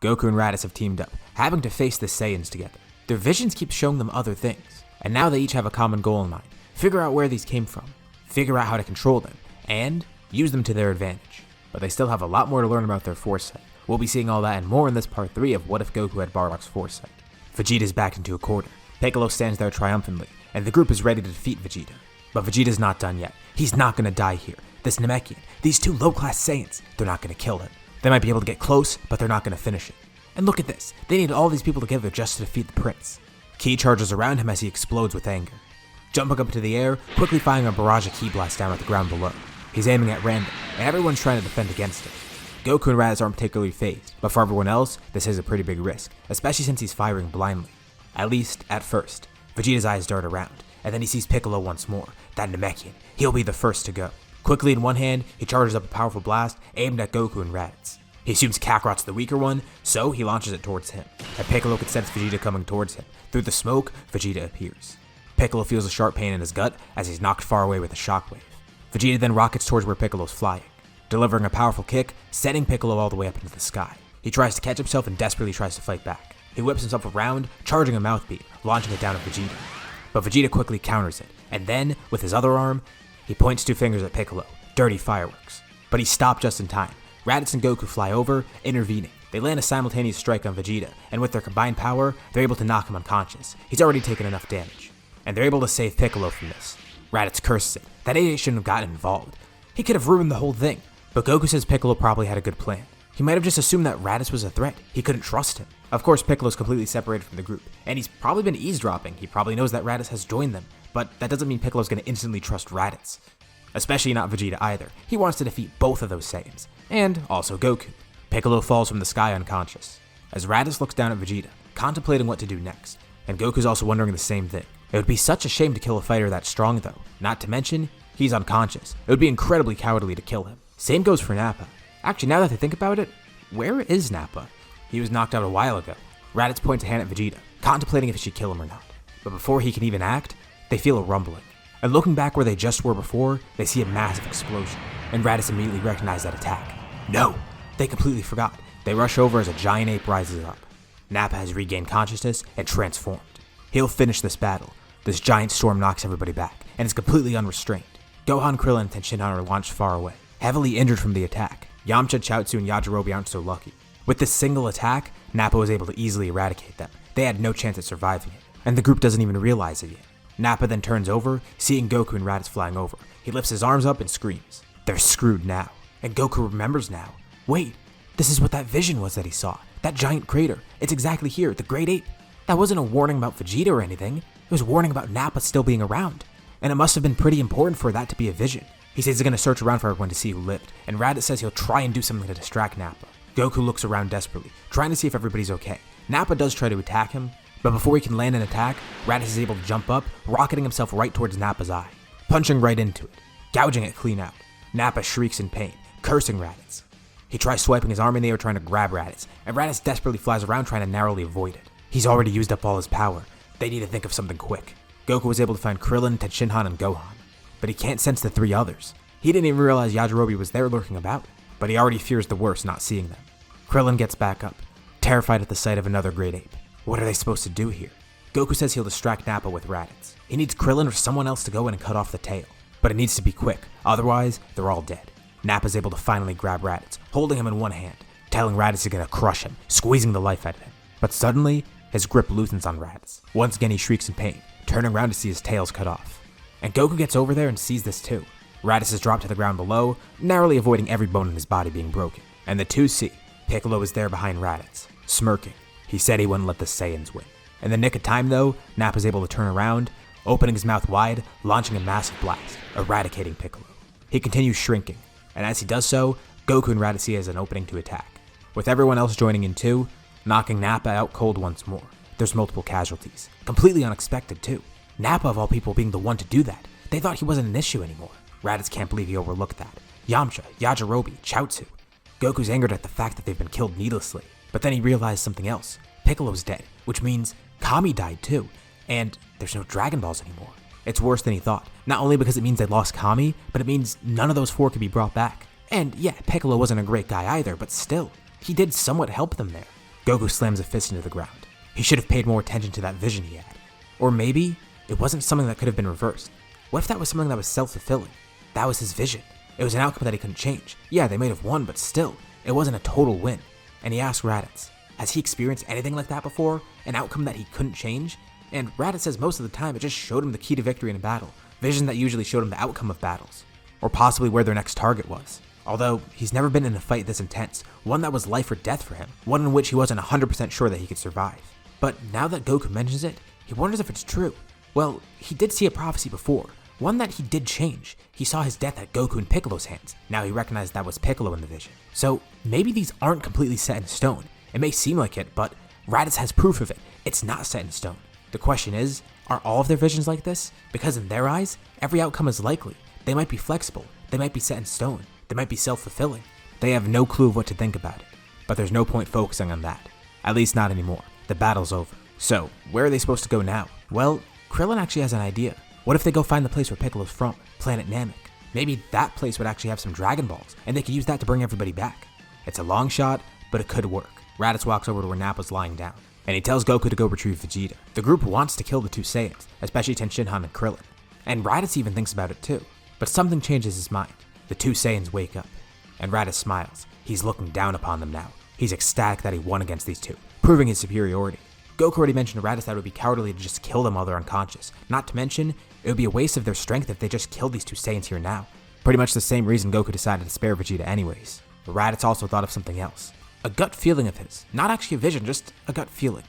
Goku and Raditz have teamed up, having to face the Saiyans together. Their visions keep showing them other things, and now they each have a common goal in mind. Figure out where these came from, figure out how to control them, and use them to their advantage. But they still have a lot more to learn about their foresight. We'll be seeing all that and more in this part 3 of What If Goku Had Bardock's Foresight. Vegeta's backed into a corner. Piccolo stands there triumphantly, and the group is ready to defeat Vegeta. But Vegeta's not done yet. He's not gonna die here. This Namekian, these two low-class Saiyans, they're not gonna kill him. They might be able to get close, but they're not gonna finish it. And look at this, they need all these people together just to defeat the prince. Ki charges around him as he explodes with anger. Jumping up into the air, quickly firing a barrage of Ki blasts down at the ground below. He's aiming at random, and everyone's trying to defend against it. Goku and Raditz aren't particularly phased, but for everyone else, this is a pretty big risk, especially since he's firing blindly. At least, at first. Vegeta's eyes dart around, and then he sees Piccolo once more. That Namekian, he'll be the first to go. Quickly in one hand, he charges up a powerful blast aimed at Goku and Raditz. He assumes Kakarot's the weaker one, so he launches it towards him. And Piccolo can sense Vegeta coming towards him. Through the smoke, Vegeta appears. Piccolo feels a sharp pain in his gut as he's knocked far away with a shockwave. Vegeta then rockets towards where Piccolo's flying, delivering a powerful kick, sending Piccolo all the way up into the sky. He tries to catch himself and desperately tries to fight back. He whips himself around, charging a mouth beat, launching it down at Vegeta. But Vegeta quickly counters it, and then, with his other arm, he points two fingers at Piccolo. Dirty fireworks. But he's stopped just in time. Raditz and Goku fly over, intervening. They land a simultaneous strike on Vegeta, and with their combined power, they're able to knock him unconscious. He's already taken enough damage. And they're able to save Piccolo from this. Raditz curses it. That idiot shouldn't have gotten involved. He could have ruined the whole thing. But Goku says Piccolo probably had a good plan. He might have just assumed that Raditz was a threat. He couldn't trust him. Of course, Piccolo's completely separated from the group, and he's probably been eavesdropping. He probably knows that Raditz has joined them, but that doesn't mean Piccolo's gonna instantly trust Raditz. Especially not Vegeta either. He wants to defeat both of those Saiyans, and also Goku. Piccolo falls from the sky unconscious, as Raditz looks down at Vegeta, contemplating what to do next, and Goku's also wondering the same thing. It would be such a shame to kill a fighter that strong though, not to mention, he's unconscious. It would be incredibly cowardly to kill him. Same goes for Nappa. Actually, now that I think about it, where is Nappa? He was knocked out a while ago. Raditz points a hand at Vegeta, contemplating if he should kill him or not. But before he can even act, they feel a rumbling. And looking back where they just were before, they see a massive explosion, and Raditz immediately recognizes that attack. No! They completely forgot. They rush over as a giant ape rises up. Nappa has regained consciousness and transformed. He'll finish this battle. This giant storm knocks everybody back, and is completely unrestrained. Gohan, Krillin, and Tenshinhan are launched far away, heavily injured from the attack. Yamcha, Chaozu, and Yajirobe aren't so lucky. With this single attack, Nappa was able to easily eradicate them. They had no chance at surviving it, and the group doesn't even realize it yet. Nappa then turns over, seeing Goku and Raditz flying over. He lifts his arms up and screams. They're screwed now. And Goku remembers now. Wait, this is what that vision was that he saw. That giant crater. It's exactly here, the Great Ape. That wasn't a warning about Vegeta or anything. It was a warning about Nappa still being around. And it must have been pretty important for that to be a vision. He says he's going to search around for everyone to see who lived, and Raditz says he'll try and do something to distract Nappa. Goku looks around desperately, trying to see if everybody's okay. Nappa does try to attack him, but before he can land an attack, Raditz is able to jump up, rocketing himself right towards Nappa's eye, punching right into it, gouging it clean out. Nappa shrieks in pain, cursing Raditz. He tries swiping his arm in the air trying to grab Raditz, and Raditz desperately flies around trying to narrowly avoid it. He's already used up all his power. They need to think of something quick. Goku was able to find Krillin, Tenshinhan, and Gohan, but he can't sense the three others. He didn't even realize Yajirobe was there lurking about, but he already fears the worst not seeing them. Krillin gets back up, terrified at the sight of another great ape. What are they supposed to do here? Goku says he'll distract Nappa with Raditz. He needs Krillin or someone else to go in and cut off the tail, but it needs to be quick, otherwise they're all dead. Nappa's able to finally grab Raditz, holding him in one hand, telling Raditz he's gonna crush him, squeezing the life out of him. But suddenly, his grip loosens on Raditz. Once again he shrieks in pain, turning around to see his tails cut off. And Goku gets over there and sees this too. Raditz is dropped to the ground below, narrowly avoiding every bone in his body being broken. And the two see Piccolo is there behind Raditz, smirking. He said he wouldn't let the Saiyans win. In the nick of time though, Nappa's able to turn around, opening his mouth wide, launching a massive blast, eradicating Piccolo. He continues shrinking, and as he does so, Goku and Raditz see as an opening to attack. With everyone else joining in too, knocking Nappa out cold once more. There's multiple casualties, completely unexpected too. Nappa of all people being the one to do that. They thought he wasn't an issue anymore. Raditz can't believe he overlooked that. Yamcha, Yajirobe, Chaozu. Goku's angered at the fact that they've been killed needlessly, but then he realized something else. Piccolo's dead, which means Kami died too, and there's no Dragon Balls anymore. It's worse than he thought, not only because it means they lost Kami, but it means none of those four could be brought back. And yeah, Piccolo wasn't a great guy either, but still, he did somewhat help them there. Goku slams a fist into the ground. He should have paid more attention to that vision he had. Or maybe it wasn't something that could have been reversed. What if that was something that was self-fulfilling? That was his vision. It was an outcome that he couldn't change. Yeah, they might have won, but still, it wasn't a total win. And he asked Raditz, has he experienced anything like that before? An outcome that he couldn't change? And Raditz says most of the time it just showed him the key to victory in a battle. Vision that usually showed him the outcome of battles. Or possibly where their next target was. Although, he's never been in a fight this intense, one that was life or death for him, one in which he wasn't 100% sure that he could survive. But now that Goku mentions it, he wonders if it's true. Well, he did see a prophecy before, one that he did change. He saw his death at Goku and Piccolo's hands. Now he recognized that was Piccolo in the vision. So, maybe these aren't completely set in stone. It may seem like it, but Raditz has proof of it. It's not set in stone. The question is, are all of their visions like this? Because in their eyes, every outcome is likely. They might be flexible, they might be set in stone, they might be self-fulfilling. They have no clue of what to think about it. But there's no point focusing on that. At least not anymore. The battle's over. So, where are they supposed to go now? Well, Krillin actually has an idea. What if they go find the place where Piccolo's from, Planet Namek? Maybe that place would actually have some Dragon Balls, and they could use that to bring everybody back. It's a long shot, but it could work. Raditz walks over to where Nappa's lying down, and he tells Goku to go retrieve Vegeta. The group wants to kill the two Saiyans, especially Tenshinhan and Krillin. And Raditz even thinks about it too. But something changes his mind. The two Saiyans wake up, and Raditz smiles. He's looking down upon them now. He's ecstatic that he won against these two, proving his superiority. Goku already mentioned to Raditz that it would be cowardly to just kill them while they're unconscious. Not to mention, it would be a waste of their strength if they just killed these two Saiyans here now. Pretty much the same reason Goku decided to spare Vegeta anyways. But Raditz also thought of something else. A gut feeling of his. Not actually a vision, just a gut feeling.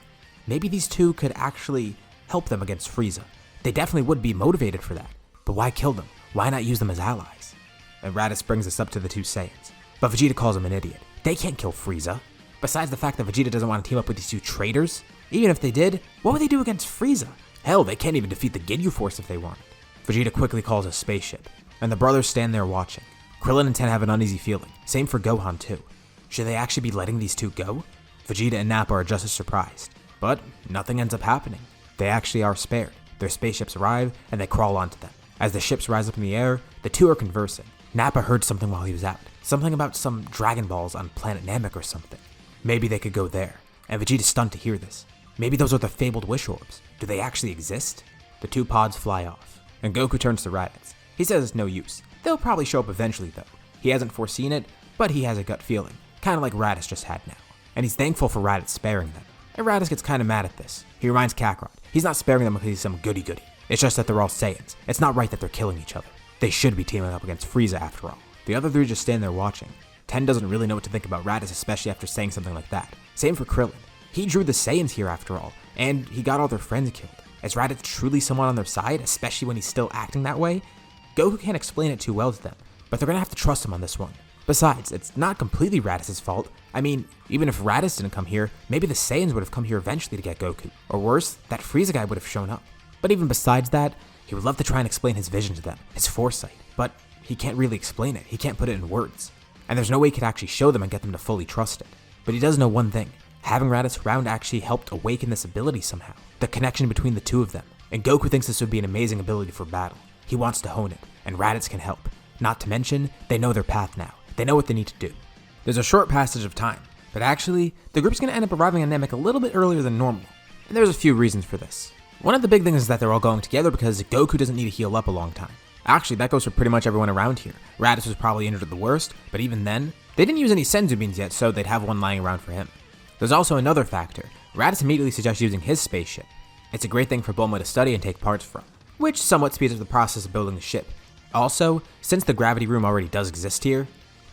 Maybe these two could actually help them against Frieza. They definitely would be motivated for that. But why kill them? Why not use them as allies? And Raditz brings this up to the two Saiyans. But Vegeta calls him an idiot. They can't kill Frieza. Besides the fact that Vegeta doesn't want to team up with these two traitors, even if they did, what would they do against Frieza? Hell, they can't even defeat the Ginyu Force if they wanted. Vegeta quickly calls a spaceship, and the brothers stand there watching. Krillin and Ten have an uneasy feeling. Same for Gohan too. Should they actually be letting these two go? Vegeta and Nappa are just as surprised. But nothing ends up happening. They actually are spared. Their spaceships arrive, and they crawl onto them. As the ships rise up in the air, the two are conversing. Nappa heard something while he was out. Something about some Dragon Balls on planet Namek or something. Maybe they could go there. And Vegeta's stunned to hear this. Maybe those are the fabled wish orbs. Do they actually exist? The two pods fly off, and Goku turns to Raditz. He says it's no use. They'll probably show up eventually though. He hasn't foreseen it, but he has a gut feeling. Kinda like Raditz just had now. And he's thankful for Raditz sparing them. And Raditz gets kinda mad at this. He reminds Kakarot. He's not sparing them because he's some goody-goody. It's just that they're all Saiyans. It's not right that they're killing each other. They should be teaming up against Frieza after all. The other three just stand there watching. Ten doesn't really know what to think about Raditz, especially after saying something like that. Same for Krillin. He drew the Saiyans here after all, and he got all their friends killed. Is Raditz truly someone on their side, especially when he's still acting that way? Goku can't explain it too well to them, but they're gonna have to trust him on this one. Besides, it's not completely Raditz's fault. I mean, even if Raditz didn't come here, maybe the Saiyans would have come here eventually to get Goku. Or worse, that Frieza guy would have shown up. But even besides that, he would love to try and explain his vision to them, his foresight. But he can't really explain it, he can't put it in words. And there's no way he could actually show them and get them to fully trust it. But he does know one thing. Having Raditz around actually helped awaken this ability somehow. The connection between the two of them. And Goku thinks this would be an amazing ability for battle. He wants to hone it, and Raditz can help. Not to mention, they know their path now. They know what they need to do. There's a short passage of time, but actually, the group's gonna end up arriving on Namek a little bit earlier than normal. And there's a few reasons for this. One of the big things is that they're all going together because Goku doesn't need to heal up a long time. Actually, that goes for pretty much everyone around here. Raditz was probably injured at the worst, but even then, they didn't use any Senzu beans yet, so they'd have one lying around for him. There's also another factor. Raditz immediately suggests using his spaceship. It's a great thing for Bulma to study and take parts from, which somewhat speeds up the process of building the ship. Also, since the gravity room already does exist here,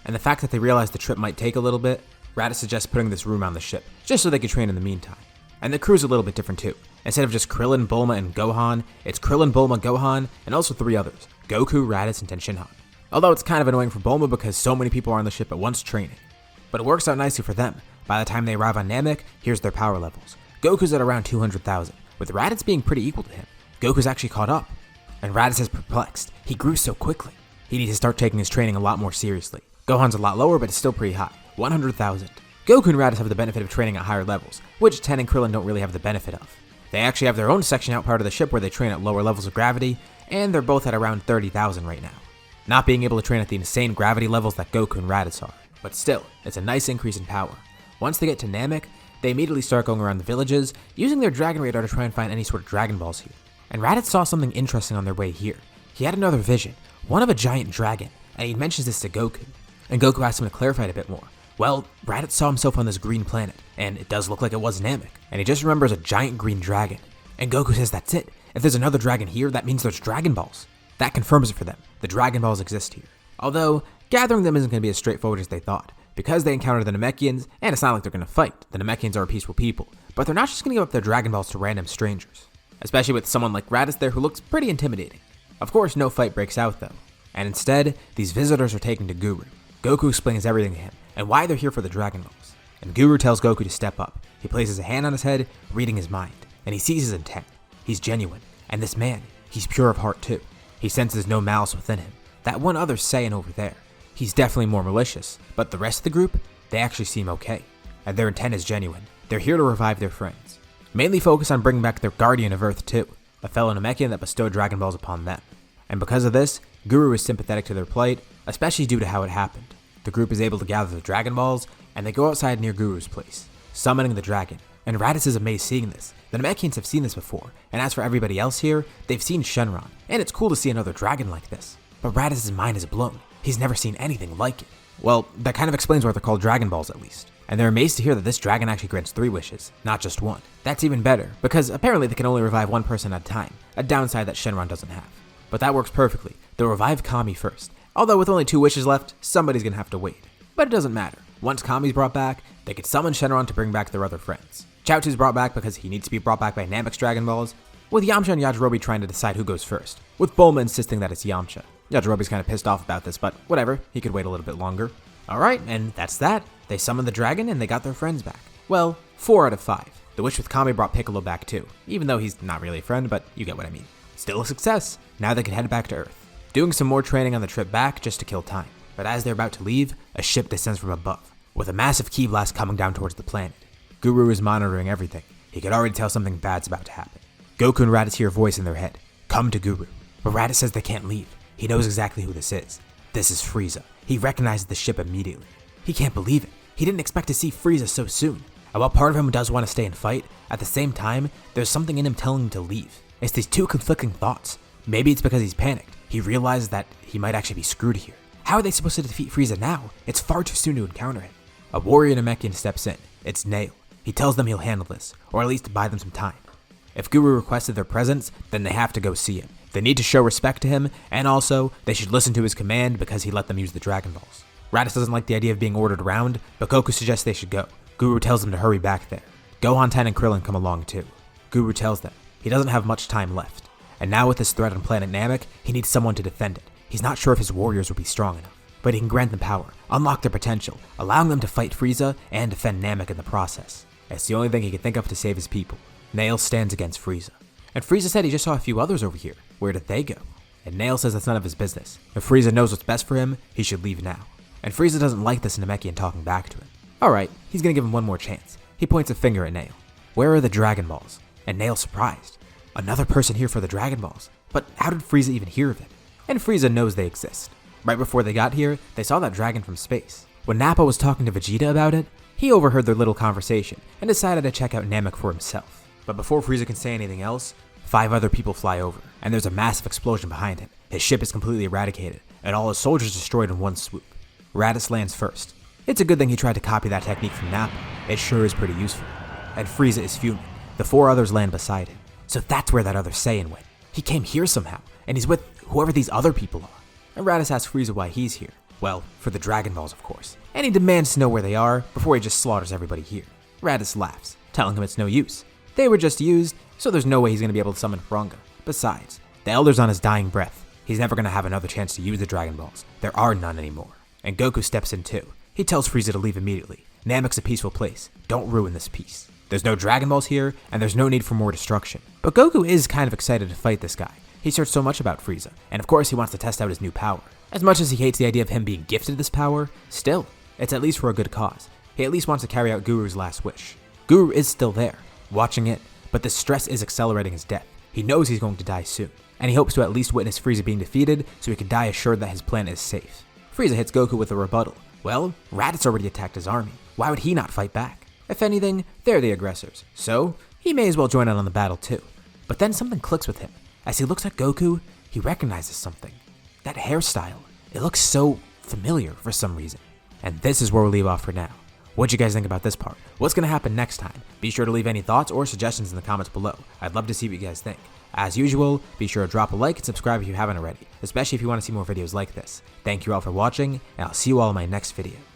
and the fact that they realize the trip might take a little bit, Raditz suggests putting this room on the ship, just so they could train in the meantime. And the crew's a little bit different too. Instead of just Krillin, Bulma, and Gohan, it's Krillin, Bulma, Gohan, and also three others, Goku, Raditz, and Tenshinhan. Although it's kind of annoying for Bulma because so many people are on the ship at once training. But it works out nicely for them. By the time they arrive on Namek, here's their power levels. Goku's at around 200,000, with Raditz being pretty equal to him. Goku's actually caught up. And Raditz is perplexed. He grew so quickly. He needs to start taking his training a lot more seriously. Gohan's a lot lower, but it's still pretty high, 100,000. Goku and Raditz have the benefit of training at higher levels, which Ten and Krillin don't really have the benefit of. They actually have their own section out part of the ship where they train at lower levels of gravity, and they're both at around 30,000 right now. Not being able to train at the insane gravity levels that Goku and Raditz are. But still, it's a nice increase in power. Once they get to Namek, They immediately start going around the villages, using their dragon radar to try and find any sort of Dragon Balls here. And Raditz saw something interesting on their way here. He had another vision, one of a giant dragon, and he mentions this to Goku. And Goku asked him to clarify it a bit more. Well, Raditz saw himself on this green planet, and it does look like it was Namek, and he just remembers a giant green dragon. And Goku says that's it. If there's another dragon here, that means there's Dragon Balls. That confirms it for them. The Dragon Balls exist here. Although, gathering them isn't going to be as straightforward as they thought, because they encounter the Namekians, and it's not like they're going to fight. The Namekians are peaceful people, but they're not just going to give up their Dragon Balls to random strangers. Especially with someone like Raditz there who looks pretty intimidating. Of course, no fight breaks out though, and instead, these visitors are taken to Guru. Goku explains everything to him, and why they're here for the Dragon Balls. And Guru tells Goku to step up. He places a hand on his head, reading his mind, and he sees his intent. He's genuine, and this man, he's pure of heart too. He senses no malice within him. That one other Saiyan over there, he's definitely more malicious, but the rest of the group, they actually seem okay. And their intent is genuine. They're here to revive their friends. Mainly focus on bringing back their Guardian of Earth too, a fellow Namekian that bestowed Dragon Balls upon them. And because of this, Guru is sympathetic to their plight, especially due to how it happened. The group is able to gather the Dragon Balls, and they go outside near Guru's place, summoning the dragon. And Raditz is amazed seeing this. The Namekians have seen this before, and as for everybody else here, they've seen Shenron, and it's cool to see another dragon like this. But Raditz's mind is blown. He's never seen anything like it. Well, that kind of explains why they're called Dragon Balls at least. And they're amazed to hear that this dragon actually grants 3 wishes, not just 1. That's even better, because apparently they can only revive 1 person at a time, a downside that Shenron doesn't have. But that works perfectly. They'll revive Kami first. Although with only 2 wishes left, somebody's gonna have to wait. But it doesn't matter. Once Kami's brought back, they could summon Shenron to bring back their other friends. Chaozu's brought back because he needs to be brought back by Namek's Dragon Balls, with Yamcha and Yajirobe trying to decide who goes first, with Bulma insisting that it's Yamcha. Yajirobe's kind of pissed off about this, but whatever, he could wait a little bit longer. Alright, and that's that. They summoned the dragon and they got their friends back. Well, 4 out of 5. The wish with Kami brought Piccolo back too, even though he's not really a friend, but you get what I mean. Still a success. Now they can head back to Earth, doing some more training on the trip back just to kill time. But as they're about to leave, a ship descends from above, with a massive ki blast coming down towards the planet. Guru is monitoring everything. He could already tell something bad's about to happen. Goku and Raditz hear a voice in their head. Come to Guru. But Raditz says they can't leave. He knows exactly who this is. This is Frieza. He recognizes the ship immediately. He can't believe it. He didn't expect to see Frieza so soon. And while part of him does want to stay and fight, at the same time, there's something in him telling him to leave. It's these 2 conflicting thoughts. Maybe it's because he's panicked. He realizes that he might actually be screwed here. How are they supposed to defeat Frieza now? It's far too soon to encounter him. A warrior Namekian steps in. It's Nail. He tells them he'll handle this, or at least buy them some time. If Guru requested their presence, then they have to go see him. They need to show respect to him, and also, they should listen to his command because he let them use the Dragon Balls. Raditz doesn't like the idea of being ordered around, but Goku suggests they should go. Guru tells them to hurry back there. Gohan, Ten, and Krillin come along too. Guru tells them he doesn't have much time left, and now with this threat on planet Namek, he needs someone to defend it. He's not sure if his warriors will be strong enough, but he can grant them power, unlock their potential, allowing them to fight Frieza and defend Namek in the process. It's the only thing he can think of to save his people. Nail stands against Frieza. And Frieza said he just saw a few others over here. Where did they go? And Nail says that's none of his business. If Frieza knows what's best for him, he should leave now. And Frieza doesn't like this Namekian talking back to him. Alright, he's gonna give him one more chance. He points a finger at Nail. Where are the Dragon Balls? And Nail's surprised. Another person here for the Dragon Balls. But how did Frieza even hear of it? And Frieza knows they exist. Right before they got here, they saw that dragon from space. When Nappa was talking to Vegeta about it, he overheard their little conversation and decided to check out Namek for himself. But before Frieza can say anything else, 5 other people fly over, and there's a massive explosion behind him. His ship is completely eradicated, and all his soldiers destroyed in one swoop. Raditz lands first. It's a good thing he tried to copy that technique from Nappa. It sure is pretty useful. And Frieza is fuming. The 4 others land beside him. So that's where that other Saiyan went. He came here somehow, and he's with whoever these other people are. And Raditz asks Frieza why he's here. Well, for the Dragon Balls, of course. And he demands to know where they are before he just slaughters everybody here. Raditz laughs, telling him it's no use. They were just used, so there's no way he's going to be able to summon Furunga. Besides, the Elder's on his dying breath. He's never going to have another chance to use the Dragon Balls. There are none anymore. And Goku steps in too. He tells Frieza to leave immediately. Namek's a peaceful place. Don't ruin this peace. There's no Dragon Balls here, and there's no need for more destruction. But Goku is kind of excited to fight this guy. He's heard so much about Frieza, and of course he wants to test out his new power. As much as he hates the idea of him being gifted this power, still, it's at least for a good cause. He at least wants to carry out Guru's last wish. Guru is still there, watching it, but the stress is accelerating his death. He knows he's going to die soon, and he hopes to at least witness Frieza being defeated so he can die assured that his planet is safe. Frieza hits Goku with a rebuttal. Well, Raditz already attacked his army. Why would he not fight back? If anything, they're the aggressors, so he may as well join in on the battle too. But then something clicks with him. As he looks at Goku, he recognizes something. That hairstyle, it looks so familiar for some reason. And this is where we'll leave off for now. What'd you guys think about this part? What's going to happen next time? Be sure to leave any thoughts or suggestions in the comments below. I'd love to see what you guys think. As usual, be sure to drop a like and subscribe if you haven't already, especially if you want to see more videos like this. Thank you all for watching, and I'll see you all in my next video.